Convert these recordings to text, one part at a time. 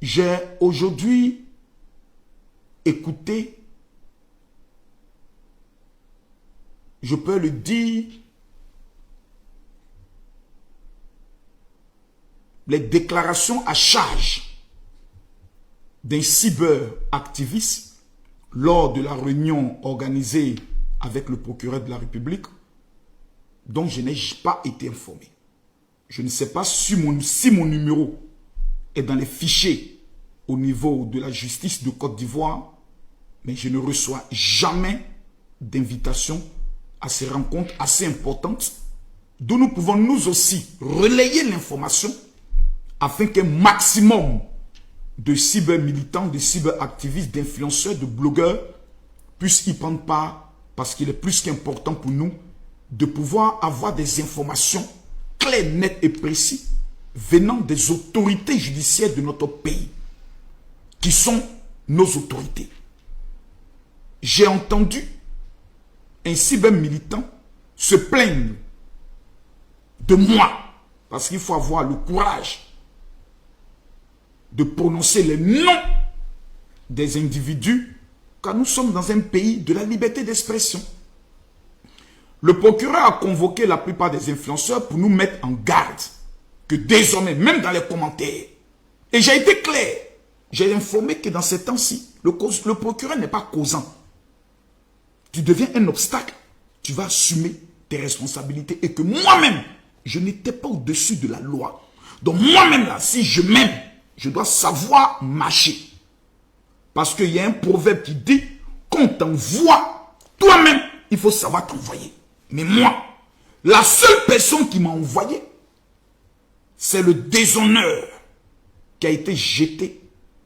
J'ai aujourd'hui écouté, je peux le dire, les déclarations à charge d'un cyberactiviste lors de la réunion organisée avec le procureur de la République, dont je n'ai pas été informé. Je ne sais pas si mon numéro est dans les fichiers au niveau de la justice de Côte d'Ivoire, mais je ne reçois jamais d'invitation à ces rencontres assez importantes, d'où nous pouvons nous aussi relayer l'information afin qu'un maximum de cyber-militants, de cyber-activistes, d'influenceurs, de blogueurs puissent y prendre part, parce qu'il est plus qu'important pour nous de pouvoir avoir des informations claires, nettes et précises venant des autorités judiciaires de notre pays, qui sont nos autorités. J'ai entendu un cyber-militant se plaindre de moi, parce qu'il faut avoir le courage de prononcer les noms des individus, car nous sommes dans un pays de la liberté d'expression. Le procureur a convoqué la plupart des influenceurs pour nous mettre en garde que désormais, même dans les commentaires, et j'ai été clair, j'ai informé que dans ces temps-ci, le procureur n'est pas causant. Tu deviens un obstacle, tu vas assumer tes responsabilités et que moi-même, je n'étais pas au-dessus de la loi. Donc moi-même, là, si je m'aime, je dois savoir marcher. Parce qu'il y a un proverbe qui dit, quand t'envoies, toi-même, il faut savoir t'envoyer. Mais moi, la seule personne qui m'a envoyé, c'est le déshonneur qui a été jeté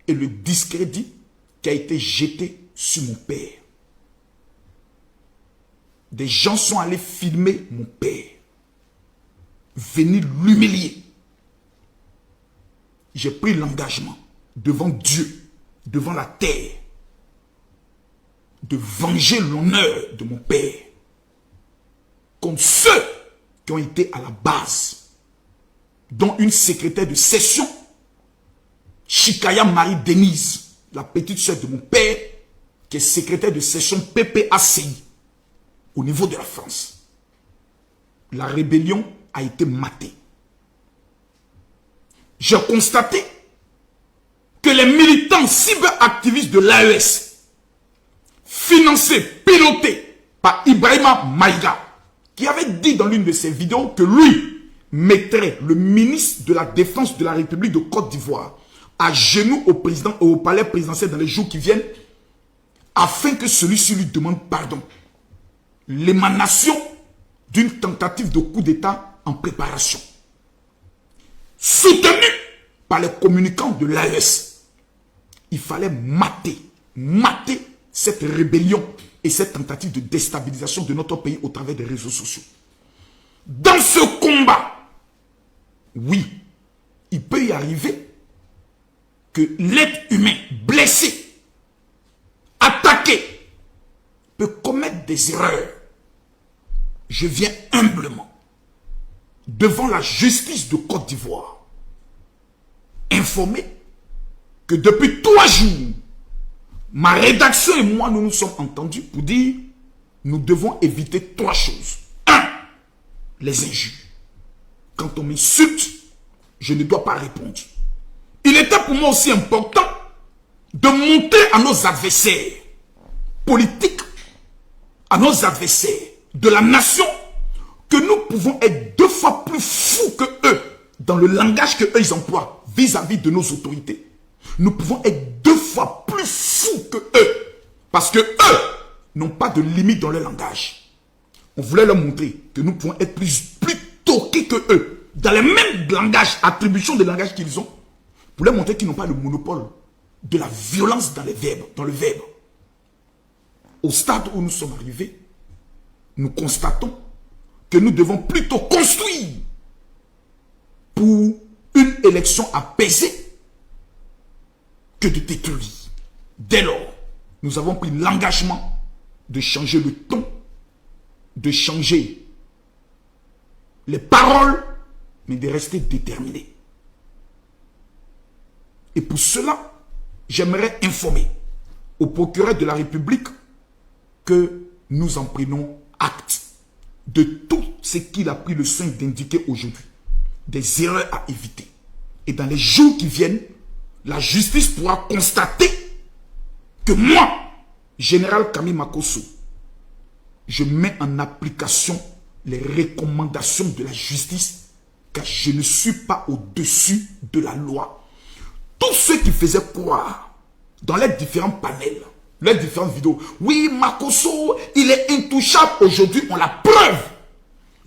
et le discrédit qui a été jeté sur mon père. Des gens sont allés filmer mon père, venir l'humilier. J'ai pris l'engagement devant Dieu, devant la terre, de venger l'honneur de mon père contre ceux qui ont été à la base, dont une secrétaire de session, Chikaya Marie-Denise, la petite soeur de mon père, qui est secrétaire de session PPACI, au niveau de la France. La rébellion a été matée. J'ai constaté que les militants cyberactivistes de l'AES, financés, pilotés par Ibrahima Maïga, qui avait dit dans l'une de ses vidéos que lui mettrait le ministre de la Défense de la République de Côte d'Ivoire à genoux au palais présidentiel dans les jours qui viennent, afin que celui-ci lui demande pardon. L'émanation d'une tentative de coup d'État en préparation, soutenue par les communicants de l'AES. Il fallait mater cette rébellion et cette tentative de déstabilisation de notre pays au travers des réseaux sociaux. Dans ce combat, oui, il peut y arriver que l'être humain blessé, attaqué, peut commettre des erreurs. Je viens humblement devant la justice de Côte d'Ivoire informer que depuis 3 jours, ma rédaction et moi, nous nous sommes entendus pour dire nous devons éviter 3 choses. 1. Les injures. Quand on m'insulte, je ne dois pas répondre. Il était pour moi aussi important de montrer à nos adversaires politiques, à nos adversaires de la nation, que nous pouvons être 2 fois plus fous que eux dans le langage que eux ils emploient vis-à-vis de nos autorités. Nous pouvons être 2 fois plus fous que eux, parce que eux n'ont pas de limite dans leur langage. On voulait leur montrer que nous pouvons être plus toqués que eux, dans les mêmes langages, attributions de langage qu'ils ont, pour leur montrer qu'ils n'ont pas le monopole de la violence dans le verbe. Au stade où nous sommes arrivés, nous constatons que nous devons plutôt construire pour une élection apaisée que de détruire. Dès lors, nous avons pris l'engagement de changer le ton, de changer les paroles, mais de rester déterminés. Et pour cela, j'aimerais informer au procureur de la République que nous en prenons acte de tout ce qu'il a pris le soin d'indiquer aujourd'hui. Des erreurs à éviter. Et dans les jours qui viennent, la justice pourra constater que moi, général Kami Makosso, je mets en application les recommandations de la justice, car je ne suis pas au-dessus de la loi. Tous ceux qui faisaient croire dans les différents panels, les différentes vidéos, oui, Makosso, il est intouchable. Aujourd'hui, on la preuve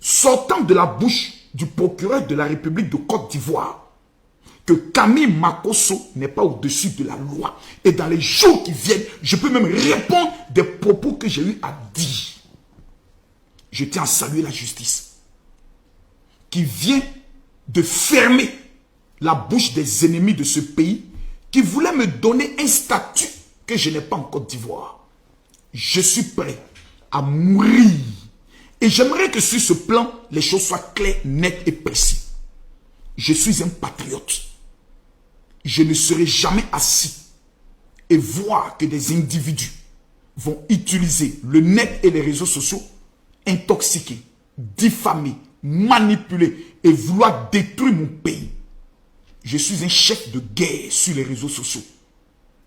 sortant de la bouche du procureur de la République de Côte d'Ivoire que Kami Makosso n'est pas au-dessus de la loi. Et dans les jours qui viennent, je peux même répondre des propos que j'ai eu à dire. Je tiens à saluer la justice qui vient de fermer la bouche des ennemis de ce pays qui voulaient me donner un statut que je n'ai pas en Côte d'Ivoire. Je suis prêt à mourir. Et j'aimerais que sur ce plan, les choses soient claires, nettes et précises. Je suis un patriote. Je ne serai jamais assis et voir que des individus vont utiliser le net et les réseaux sociaux, intoxiquer, diffamer, manipuler et vouloir détruire mon pays. Je suis un chef de guerre sur les réseaux sociaux.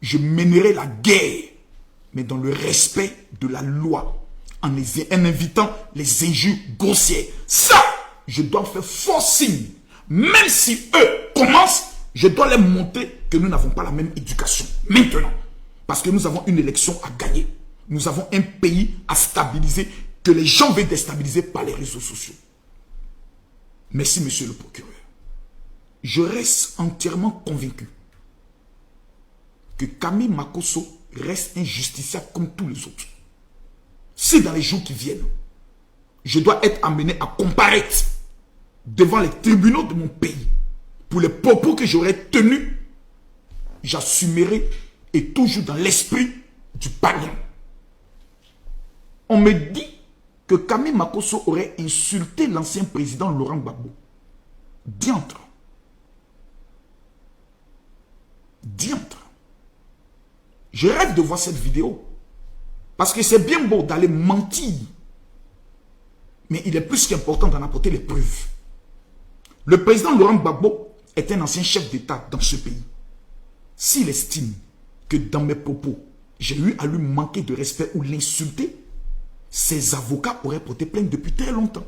Je mènerai la guerre, mais dans le respect de la loi, en invitant les injures grossières. Ça, je dois faire forcing. Même si eux commencent, je dois leur montrer que nous n'avons pas la même éducation. Maintenant, parce que nous avons une élection à gagner. Nous avons un pays à stabiliser que les gens veulent déstabiliser par les réseaux sociaux. Merci, monsieur le procureur. Je reste entièrement convaincu que Kami Makosso reste un justiciable comme tous les autres. Si dans les jours qui viennent, je dois être amené à comparaître devant les tribunaux de mon pays pour les propos que j'aurais tenus, j'assumerai et toujours dans l'esprit du pardon. On me dit que Kami Makosso aurait insulté l'ancien président Laurent Gbagbo. Diantre. Diantre. Je rêve de voir cette vidéo. Parce que c'est bien beau d'aller mentir. Mais il est plus qu'important d'en apporter les preuves. Le président Laurent Gbagbo est un ancien chef d'État dans ce pays. S'il estime que dans mes propos, j'ai eu à lui manquer de respect ou l'insulter, ses avocats auraient porté plainte depuis très longtemps.